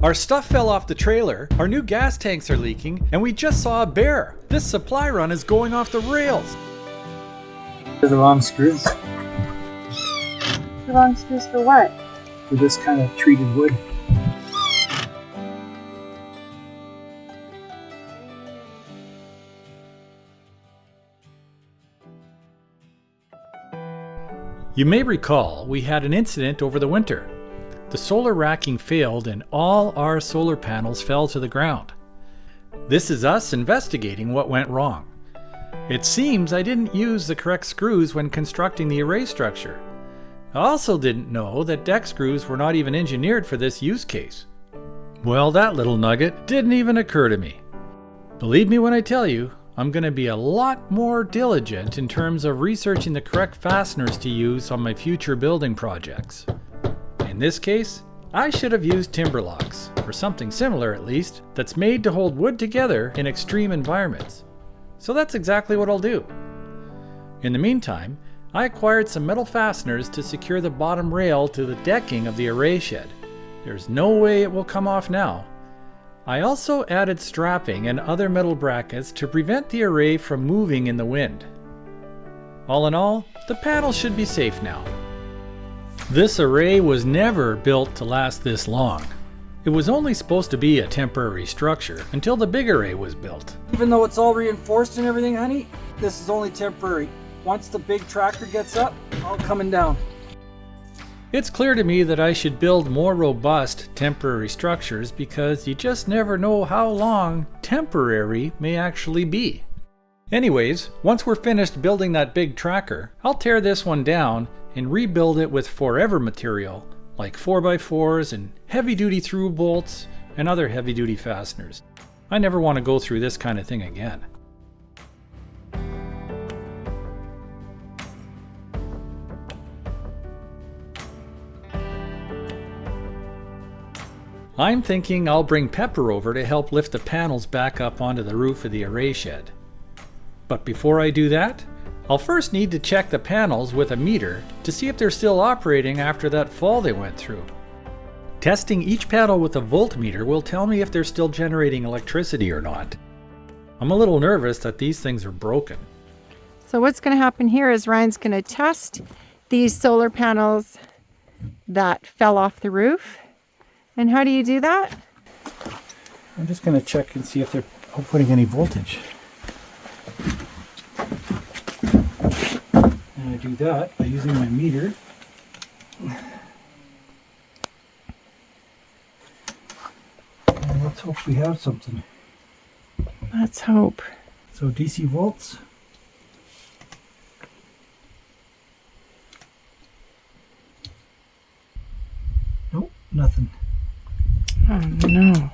Our stuff fell off the trailer, our new gas tanks are leaking, and we just saw a bear. This supply run is going off the rails. They're the wrong screws. The wrong screws for what? For this kind of treated wood. You may recall we had an incident over the winter. The solar racking failed and all our solar panels fell to the ground. This is us investigating what went wrong. It seems I didn't use the correct screws when constructing the array structure. I also didn't know that deck screws were not even engineered for this use case. Well, that little nugget didn't even occur to me. Believe me when I tell you, I'm going to be a lot more diligent in terms of researching the correct fasteners to use on my future building projects. In this case, I should have used timber locks, or something similar at least, that's made to hold wood together in extreme environments. So that's exactly what I'll do. In the meantime, I acquired some metal fasteners to secure the bottom rail to the decking of the array shed. There's no way it will come off now. I also added strapping and other metal brackets to prevent the array from moving in the wind. All in all, the panel should be safe now. This array was never built to last this long. It was only supposed to be a temporary structure until the big array was built. Even though it's all reinforced and everything, honey, this is only temporary. Once the big tractor gets up, all coming down. It's clear to me that I should build more robust temporary structures because you just never know how long temporary may actually be. Anyways, once we're finished building that big tracker, I'll tear this one down and rebuild it with forever material like 4x4s and heavy-duty through bolts and other heavy-duty fasteners. I never want to go through this kind of thing again. I'm thinking I'll bring Pepper over to help lift the panels back up onto the roof of the array shed. But before I do that, I'll first need to check the panels with a meter to see if they're still operating after that fall they went through. Testing each panel with a voltmeter will tell me if they're still generating electricity or not. I'm a little nervous that these things are broken. So what's going to happen here is Ryan's going to test these solar panels that fell off the roof. And how do you do that? I'm just going to check and see if they're outputting any voltage. And I do that by using my meter. And let's hope we have something. Let's hope. So DC volts. Nope, nothing. Oh no.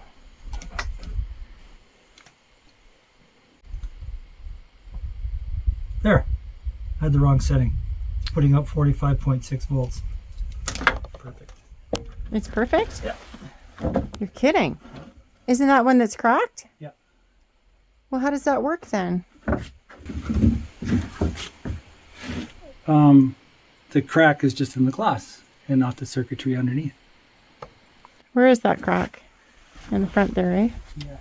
There. I had the wrong setting. It's putting up 45.6 volts. Perfect. It's perfect? Yeah. You're kidding. Isn't that one that's cracked? Yeah. Well, how does that work then? The crack is just in the glass and not the circuitry underneath. Where is that crack? In the front there, eh? Yeah.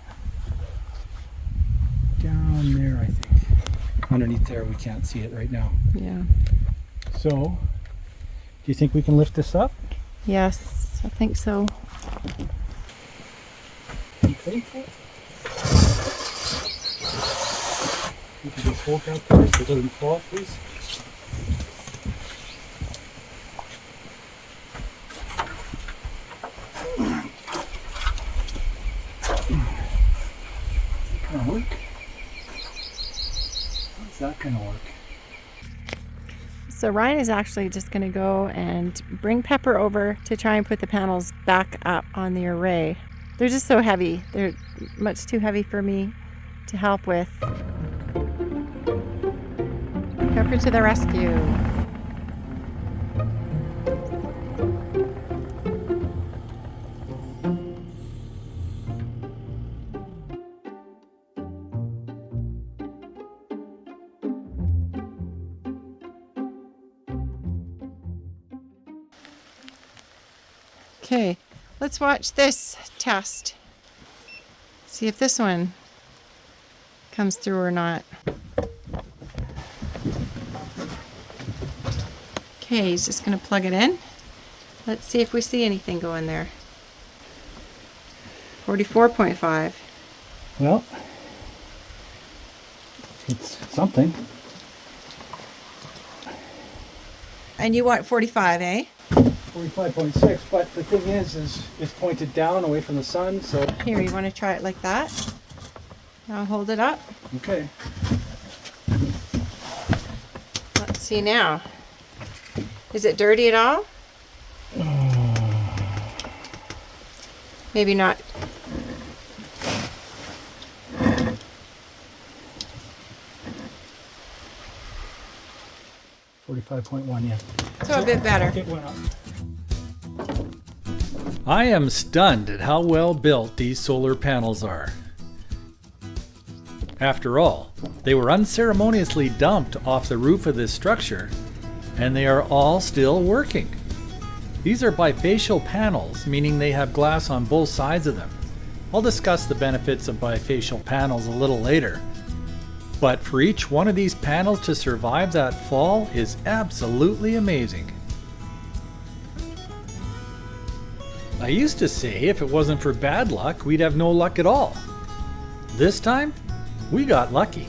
Down there, I think. Underneath there, we can't see it right now. Yeah. So, do you think we can lift this up? Yes, I think so. Okay. You can just hold that there so it doesn't fall, please. Gonna work? How's that gonna work? So Ryan is actually just going to go and bring Pepper over to try and put the panels back up on the array. They're just so heavy. They're much too heavy for me to help with. Pepper to the rescue. Okay, Let's watch this test. See if this one comes through or not. Okay, he's just going to plug it in. Let's see if we see anything go in there. 44.5. Well, it's something. And you want 45, eh? 45.6, but the thing is it's pointed down away from the sun, so... Here, you want to try it like that? Now hold it up. Okay. Let's see now. Is it dirty at all? Maybe not. $45.1, yeah. So a bit better. It went up. I am stunned at how well built these solar panels are. After all, they were unceremoniously dumped off the roof of this structure, and they are all still working. These are bifacial panels, meaning they have glass on both sides of them. I'll discuss the benefits of bifacial panels a little later. But for each one of these panels to survive that fall is absolutely amazing. I used to say if it wasn't for bad luck, we'd have no luck at all. This time, we got lucky.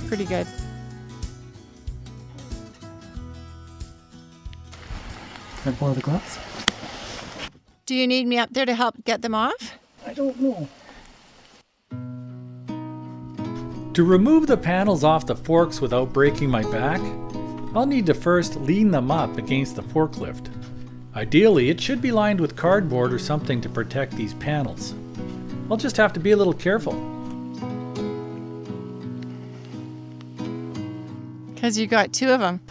Pretty good. Can I borrow the glass? Do you need me up there to help get them off? I don't know. To remove the panels off the forks without breaking my back, I'll need to first lean them up against the forklift. Ideally, it should be lined with cardboard or something to protect these panels. I'll just have to be a little careful. Because you got two of them.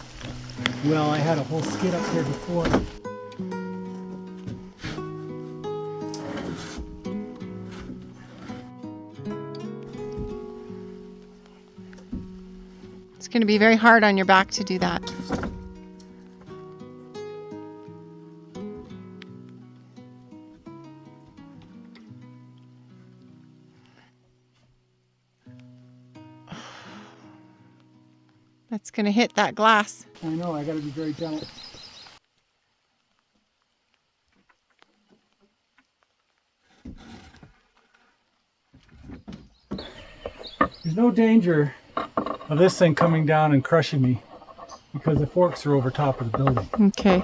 Well, I had a whole skid up here before. It's going to be very hard on your back to do that. That's going to hit that glass. I know, I gotta be very gentle. There's no danger of this thing coming down and crushing me because the forks are over top of the building. Okay.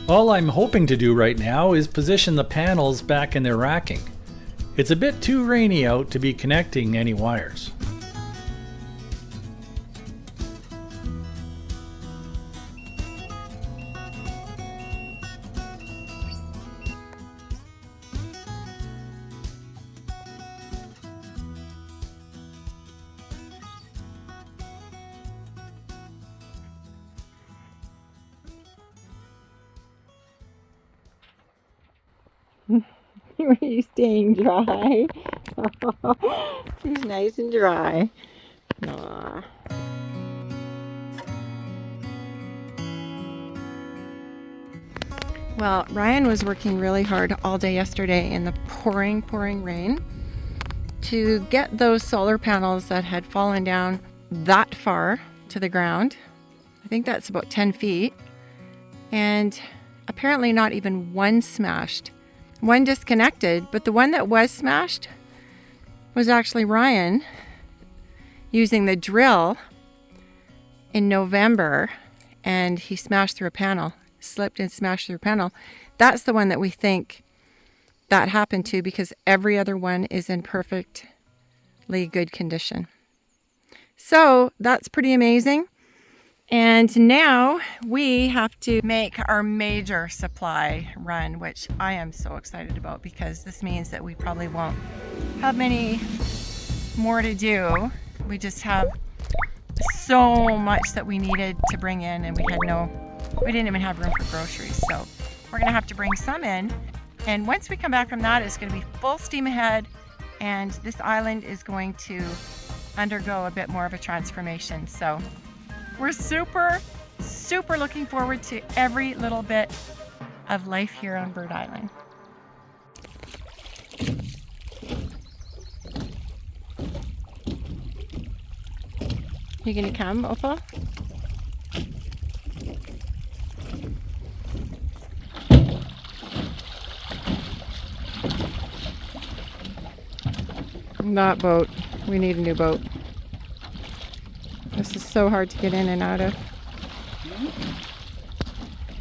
All I'm hoping to do right now is position the panels back in their racking. It's a bit too rainy out to be connecting any wires. Are you staying dry? He's nice and dry. Aww. Well, Ryan was working really hard all day yesterday in the pouring rain to get those solar panels that had fallen down that far to the ground. I think that's about 10 feet. And apparently not even one smashed. One disconnected, but the one that was smashed was actually Ryan using the drill in November, and he smashed through a panel, slipped and smashed through a panel. That's the one that we think that happened to, because every other one is in perfectly good condition. So that's pretty amazing. And now we have to make our major supply run, which I am so excited about because this means that we probably won't have many more to do. We just have so much that we needed to bring in, and we didn't even have room for groceries. So we're gonna have to bring some in. And once we come back from that, it's gonna be full steam ahead, and this island is going to undergo a bit more of a transformation. So we're super, super looking forward to every little bit of life here on Bird Island. You gonna come, Opal? That boat. We need a new boat. This is so hard to get in and out of.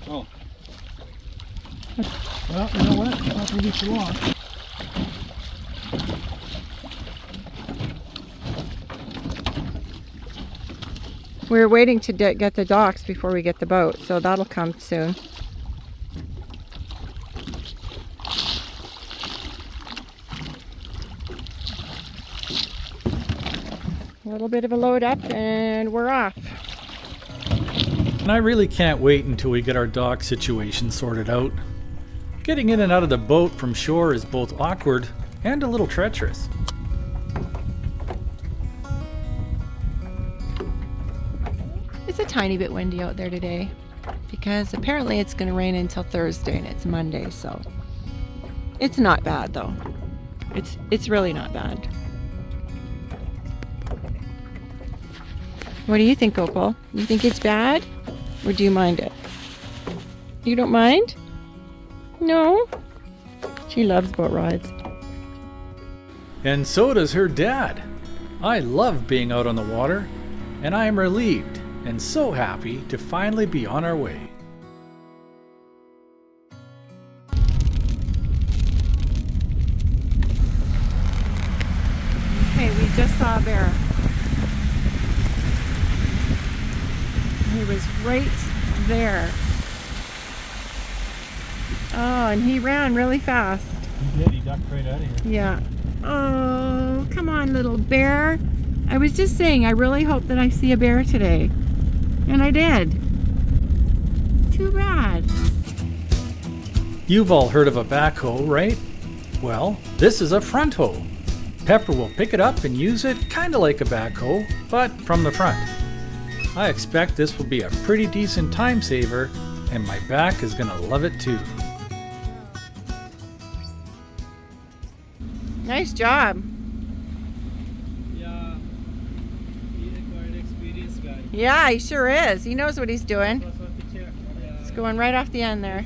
Oh. Well, you know what? I'll have to get you off. We're waiting to get the docks before we get the boat, so that'll come soon. A little bit of a load up and we're off. And I really can't wait until we get our dock situation sorted out. Getting in and out of the boat from shore is both awkward and a little treacherous. It's a tiny bit windy out there today because apparently it's going to rain until Thursday and it's Monday, so it's not bad though. It's really not bad. What do you think, Opal? You think it's bad? Or do you mind it? You don't mind? No? She loves boat rides. And so does her dad. I love being out on the water, and I am relieved and so happy to finally be on our way. Okay, we just saw a bear. He was right there. Oh, and he ran really fast. He did. He ducked right out of here. Yeah. Oh, come on, little bear. I was just saying, I really hope that I see a bear today. And I did. Too bad. You've all heard of a backhoe, right? Well, this is a front hoe. Pepper will pick it up and use it kind of like a backhoe, but from the front. I expect this will be a pretty decent time saver, and my back is gonna love it too. Nice job. Yeah, he's a quite experienced guy. Yeah, he sure is. He knows what he's doing. It's going right off the end there.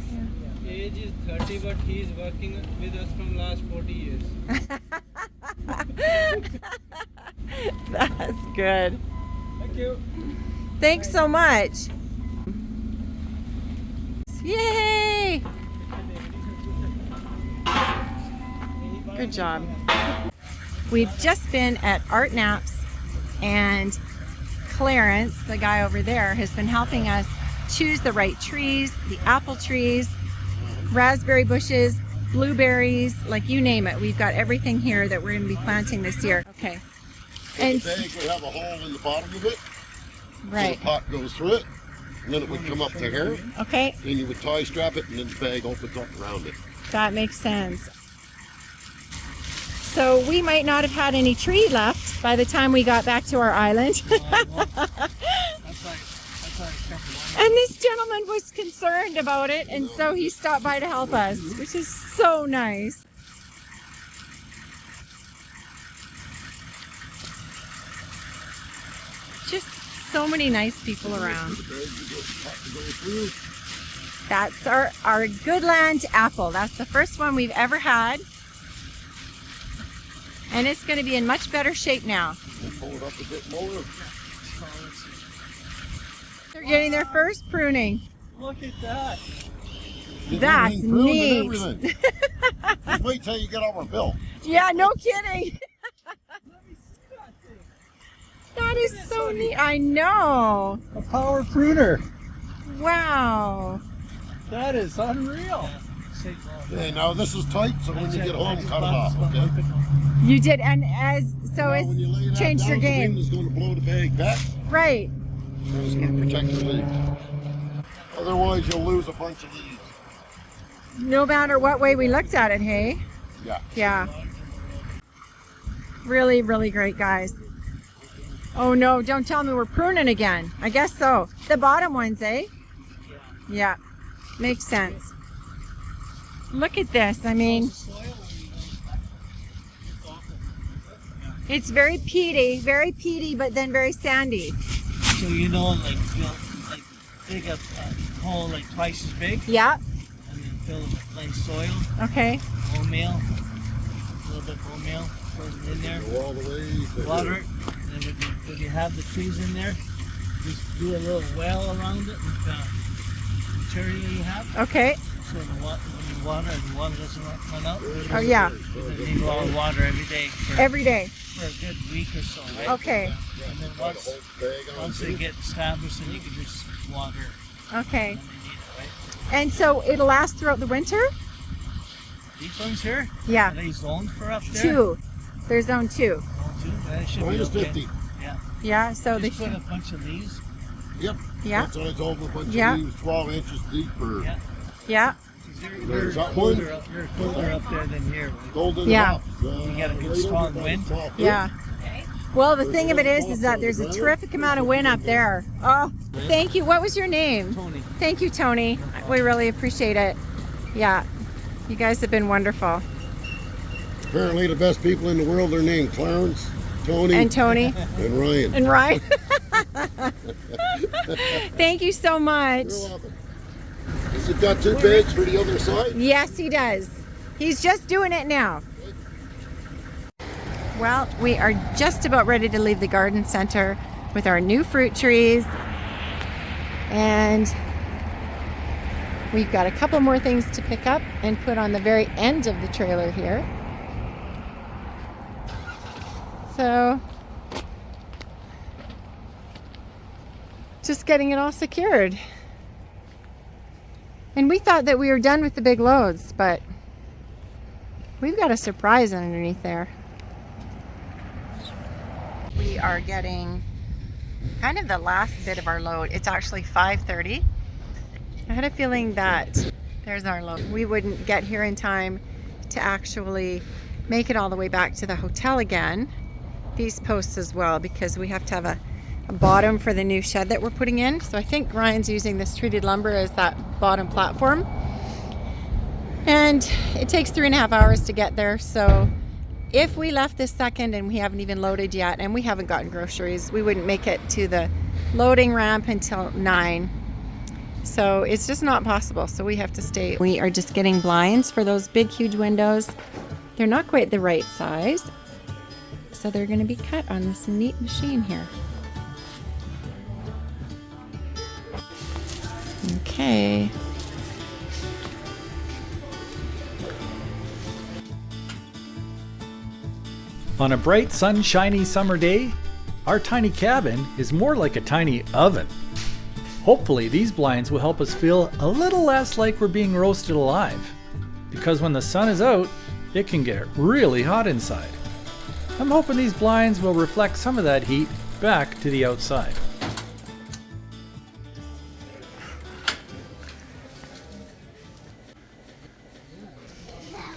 Age is 30, but he's working with us from last 40 years. That's good. Thank you. Thanks so much. Yay! Good job. We've just been at Art Knapp's, and Clarence, the guy over there, has been helping us choose the right trees, the apple trees, raspberry bushes, blueberries, like you name it. We've got everything here that we're going to be planting this year. Okay. And the bag would have a hole in the bottom of it. right. So the pot goes through it, and then it would come up to here. Okay, Then you would tie strap it, and then the bag opens up around it. that makes sense. So we might not have had any tree left by the time we got back to our island. And this gentleman was concerned about it, and so he stopped by to help us, which is so nice. Just so many nice people around. That's our Goodland apple. That's the first one we've ever had. And it's going to be in much better shape now. Pull it up a bit more. They're getting their first pruning. Look at that. That's neat. Just wait till you get over Bill. Yeah, no kidding. That is so neat. I know. A power pruner. Wow. That is unreal. Okay, now this is tight, so when you get home, cut it off, okay? You did, and so Now, when you lay it's that changed your down, the wind game. is going to blow the bag back, Right. and it's going to protect the leaves. Otherwise, you'll lose a bunch of leaves. No matter what way we looked at it, hey? Yeah. Yeah. Really, really great, guys. Oh no, don't tell me we're pruning again. I guess so. The bottom ones, eh? Yeah. Makes sense. Look at this. I mean, it's very peaty, but then very sandy. So you know, like dig a hole like twice as big, Yeah. and then fill it with plain soil, Okay. oatmeal, a little bit of oatmeal, put it in there, Go all the way to water it, and then when you have the trees in there, just do a little well around it with the material you have, Okay. so when you water, the water doesn't run out. Oh yeah. You need a lot of water every day Every day. for a good week or so, right? Okay. And then the whole bag on once they get established, then you can just water Okay. when they need it, right? And so it'll last throughout the winter? These ones here, Yeah. are they zoned for up there? 2. There's zone 2. Two? That should be Minus okay. 50. Yeah. Yeah, so they Just put should. a bunch of leaves. Yep. Yeah. That's what I told them, a bunch Yeah. of leaves 12 inches deep or Yeah. Yeah. 'Cause There's they're that one. colder up there than here. golden Yeah. hops. You get a good right strong over by wind. the top. Yeah. Well, the thing of it is that there's a terrific amount of wind up there. Oh, thank you. What was your name? Tony. Thank you, Tony. We really appreciate it. Yeah. You guys have been wonderful. Apparently the best people in the world are named Clarence, Tony, And Tony and Ryan. and Ryan. Thank you so much. You're welcome. Has it got 2 bags for the other side? Yes, he does. He's just doing it now. Well, we are just about ready to leave the garden center with our new fruit trees. And we've got a couple more things to pick up and put on the very end of the trailer here. So, just getting it all secured. And we thought that we were done with the big loads, but we've got a surprise underneath there. We are getting kind of the last bit of our load. It's actually 5:30. I had a feeling that there's our load. We wouldn't get here in time to actually make it all the way back to the hotel again. These posts as well, because we have to have a bottom for the new shed that we're putting in. So I think Ryan's using this treated lumber as that bottom platform. And it takes 3.5 hours to get there. So if we left this second and we haven't even loaded yet and we haven't gotten groceries, we wouldn't make it to the loading ramp until 9. So it's just not possible. So we have to stay. We are just getting blinds for those big, huge windows. They're not quite the right size. So they're going to be cut on this neat machine here. Okay. On a bright, sunshiny summer day, our tiny cabin is more like a tiny oven. Hopefully, these blinds will help us feel a little less like we're being roasted alive. Because when the sun is out, it can get really hot inside. I'm hoping these blinds will reflect some of that heat back to the outside.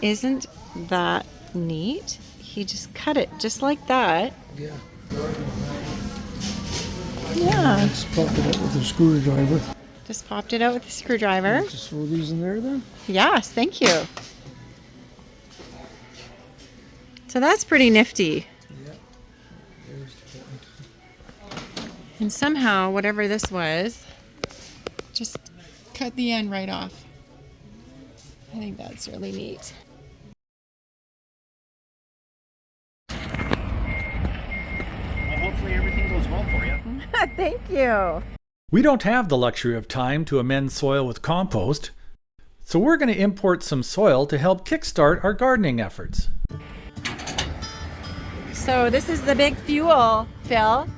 Isn't that neat? He just cut it just like that. Yeah. Yeah. Just popped it out with a screwdriver. Just popped it out with a screwdriver. Just throw these in there then. Yes, thank you. So that's pretty nifty. Yeah. There's the point. And somehow, whatever this was, just cut the end right off. I think that's really neat. Well, hopefully everything goes well for you. Thank you. We don't have the luxury of time to amend soil with compost, so we're going to import some soil to help kickstart our gardening efforts. So this is the big fuel, Phil.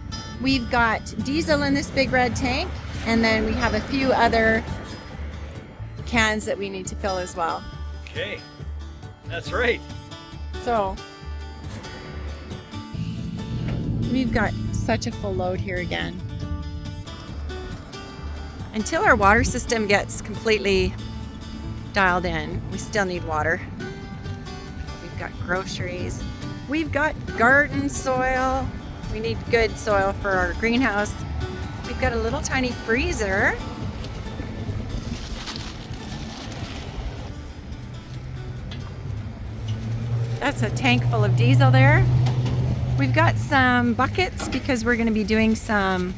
We've got diesel in this big red tank, and then we have a few other cans that we need to fill as well. Okay, that's right. So we've got such a full load here again. Until our water system gets completely dialed in, we still need water. We've got groceries. We've got garden soil. We need good soil for our greenhouse. We've got a little tiny freezer. That's a tank full of diesel there. We've got some buckets because we're going to be doing some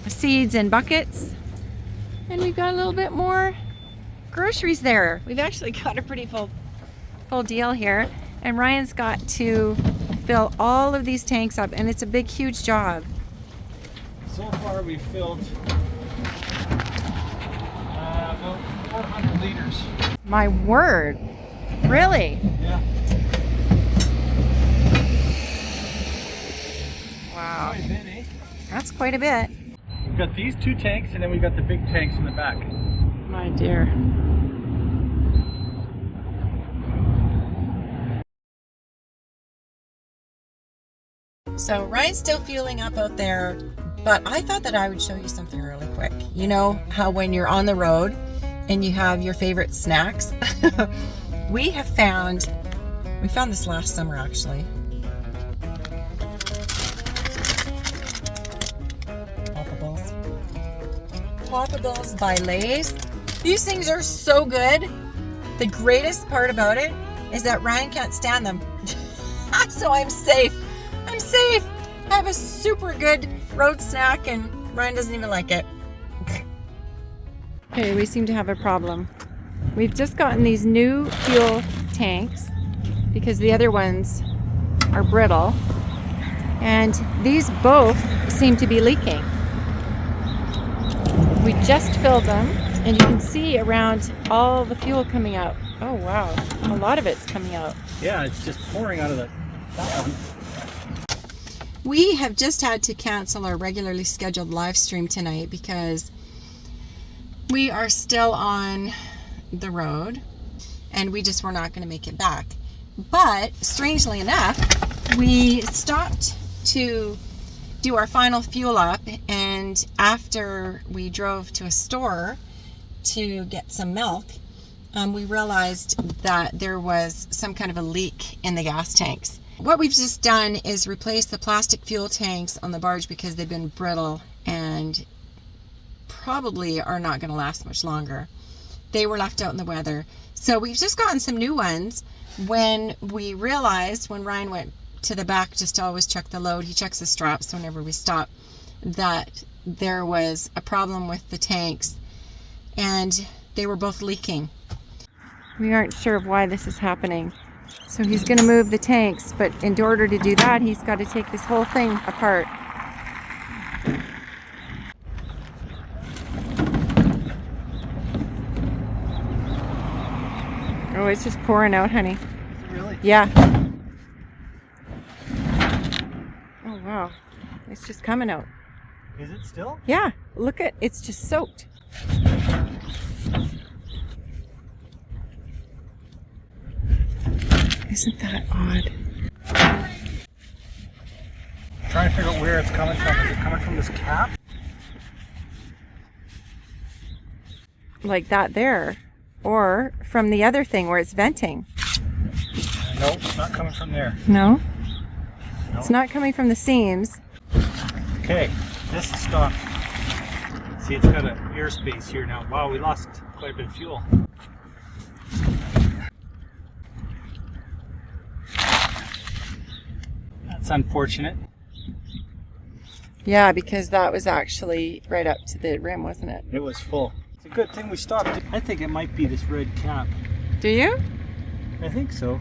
seeds in buckets. And we've got a little bit more groceries there. We've actually got a pretty full deal here. And Ryan's got to fill all of these tanks up, and it's a big, huge job. So far we've filled about 400 liters. My word. Really? Yeah. Wow. Quite a bit, eh? That's quite a bit. We've got these 2 tanks, and then we've got the big tanks in the back. My dear. So Ryan's still fueling up out there, but I thought that I would show you something really quick. You know how when you're on the road and you have your favorite snacks? we found this last summer actually. Poppables by Lay's. These things are so good. The greatest part about it is that Ryan can't stand them. So I'm safe. I'm safe. I have a super good road snack and Ryan doesn't even like it. Okay, we seem to have a problem. We've just gotten these new fuel tanks because the other ones are brittle, and these both seem to be leaking. We just filled them, and you can see around all the fuel coming out. Oh wow, a lot of it's coming out. Yeah, it's just pouring out of that one. We have just had to cancel our regularly scheduled live stream tonight because we are still on the road and we just were not going to make it back. But strangely enough, we stopped to do our final fuel up, and after we drove to a store to get some milk, we realized that there was some kind of a leak in the gas tanks. What we've just done is replace the plastic fuel tanks on the barge because they've been brittle and probably are not going to last much longer. They were left out in the weather. So we've just gotten some new ones. When we realized, when Ryan went to the back just to always check the load, he checks the straps whenever we stop, that there was a problem with the tanks and they were both leaking. We aren't sure of why this is happening. So he's going to move the tanks, but in order to do that, he's got to take this whole thing apart. Oh, it's just pouring out, honey. Really? Yeah. Oh, wow. It's just coming out. Is it still? Yeah. Look at, it's just soaked. Isn't that odd? Trying to figure out where it's coming from. Is it coming from this cap? Like that there. Or from the other thing where it's venting. No, it's not coming from there. No? No. It's not coming from the seams. Okay, this is stopped. See, it's got an airspace here now. Wow, we lost quite a bit of fuel. That's unfortunate. Yeah, because that was actually right up to the rim, wasn't it? It was full. It's a good thing we stopped. I think it might be this red cap. Do you? I think so.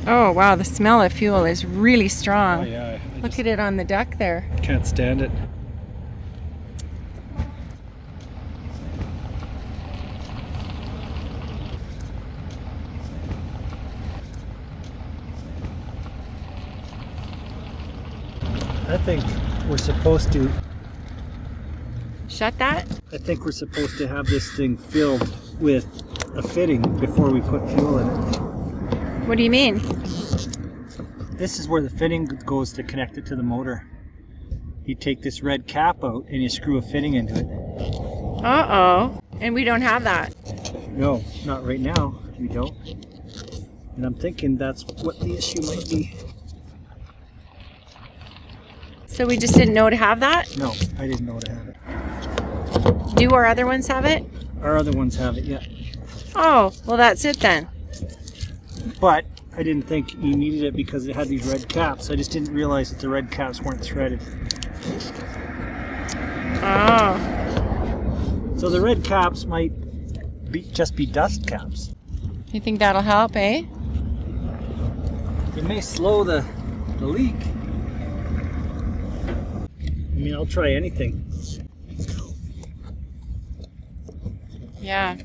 Oh, wow, the smell of fuel is really Oh strong. yeah, Look at it on the deck there. can't stand it. I think we're supposed to. Shut that? I think we're supposed to have this thing filled with a fitting before we put fuel in it. What do you mean? This is where the fitting goes to connect it to the motor. You take this red cap out and you screw a fitting into it. Uh-oh. And we don't have that. No, not right now. We don't. And I'm thinking that's what the issue might be. So we just didn't know to have that? No, I didn't know to have it. Do our other ones have it? Our other ones have it, yeah. Oh, well that's it then. But I didn't think you needed it because it had these red caps. I just didn't realize that the red caps weren't threaded. Oh. So the red caps might just be dust caps. You think that'll help, eh? It may slow the leak. I mean, I'll try anything. Yeah.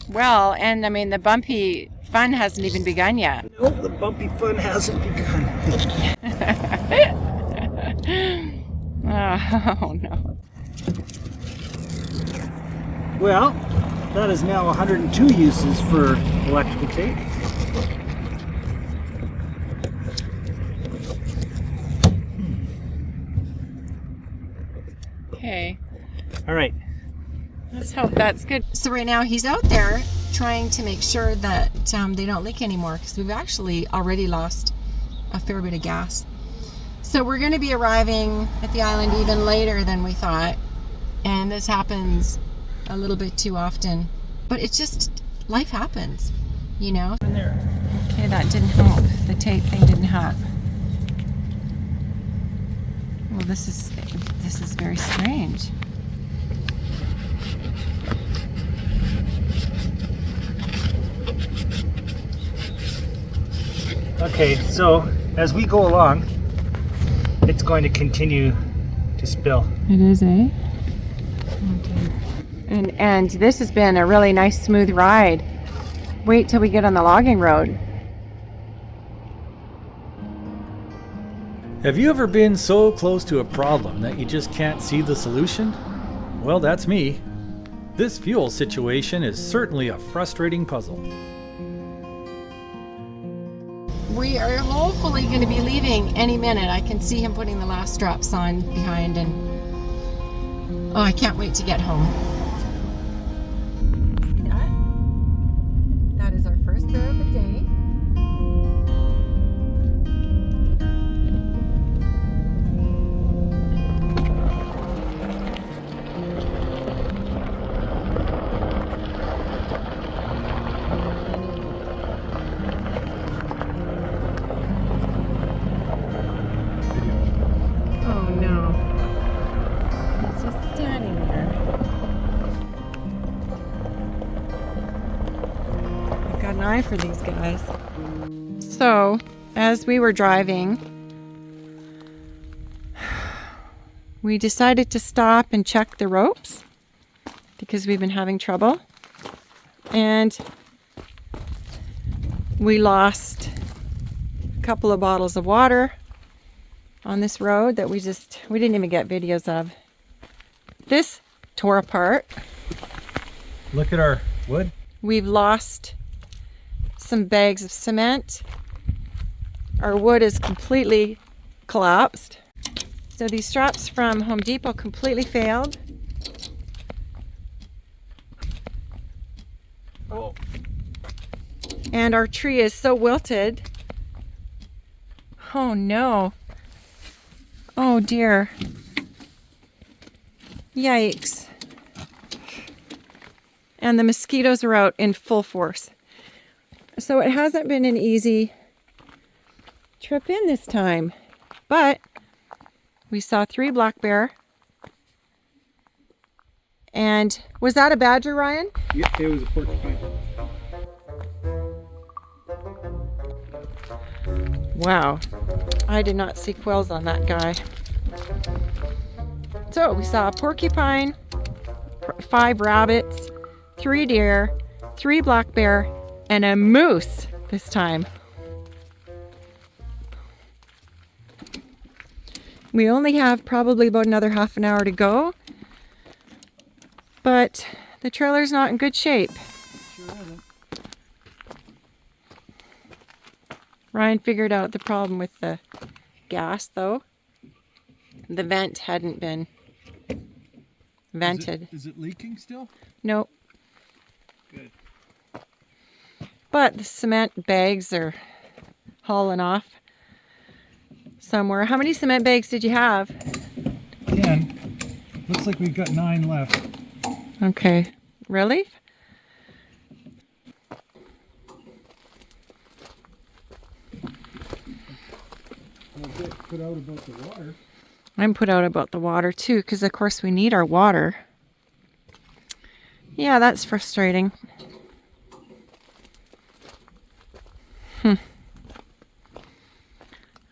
Well, and I mean, the bumpy fun hasn't even begun yet. No, the bumpy fun hasn't begun. Oh, no. Well, that is now 102 uses for electrical tape. Okay. All right. Let's hope that's good. So right now he's out there trying to make sure that they don't leak anymore, because we've actually already lost a fair bit of gas. So we're going to be arriving at the island even later than we thought, and this happens a little bit too often, but it's just, life happens, you know. Okay, that didn't help. The tape thing didn't help. Well, this is very strange. Okay, so as we go along, it's going to continue to spill. It is, eh? Okay. And this has been a really nice smooth ride. Wait till we get on the logging road. Have you ever been so close to a problem that you just can't see the solution? Well, that's me. This fuel situation is certainly a frustrating puzzle. We are hopefully going to be leaving any minute. I can see him putting the last straps on behind, and oh, I can't wait to get home. That is our first bear of the day. An eye for these guys. So, as we were driving, we decided to stop and check the ropes because we've been having trouble, and we lost a couple of bottles of water on this road that we didn't even get videos of. This tore apart. Look at our wood. We've lost some bags of cement. Our wood is completely collapsed. So these straps from Home Depot completely failed. Oh. And our tree is so wilted. Oh no. Oh dear. Yikes. And the mosquitoes are out in full force. So it hasn't been an easy trip in this time, but we saw 3 black bear. And was that a badger, Ryan? Yeah, it was a porcupine. Wow, I did not see quills on that guy. So we saw a porcupine, 5 rabbits, 3 deer, 3 black bear, and a moose this time. We only have probably about another half an hour to go, but the trailer's not in good shape. Sure isn't. Ryan figured out the problem with the gas though. The vent hadn't been vented. Is it leaking still? Nope. Good. But the cement bags are hauling off somewhere. How many cement bags did you have? 10. Looks like we've got 9 left. Okay. Really? I'm a bit put out about the water. I'm put out about the water too, because of course we need our water. Yeah, that's frustrating.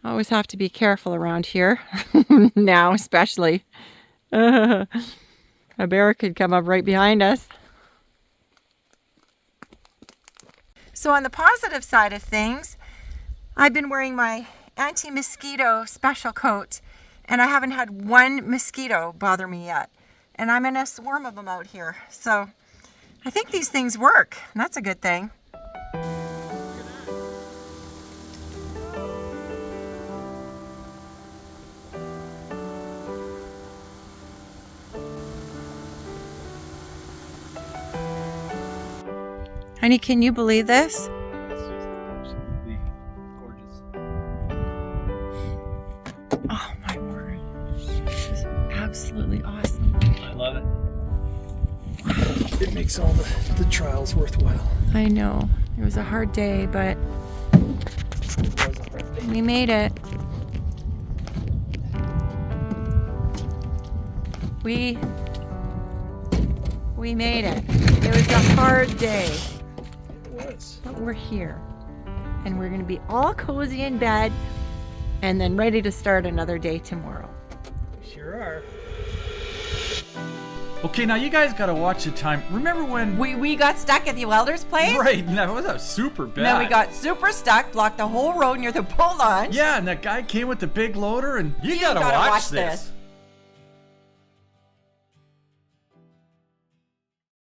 Always have to be careful around here. Now especially. A bear could come up right behind us. So on the positive side of things, I've been wearing my anti-mosquito special coat, and I haven't had one mosquito bother me yet. And I'm in a swarm of them out here. So I think these things work, and that's a good thing. Honey, can you believe this? Absolutely gorgeous. Oh my word. This is absolutely awesome. I love it. It makes all the trials worthwhile. I know. It was a hard day, but we made it. We made it. It was a hard day. But we're here, and we're going to be all cozy in bed and then ready to start another day tomorrow. Sure are. Okay, now you guys gotta watch the time. Remember when... We got stuck at the welder's place. Right, that was super bad. And then we got super stuck, blocked the whole road near the pull launch. Yeah, and that guy came with the big loader, and you gotta watch this.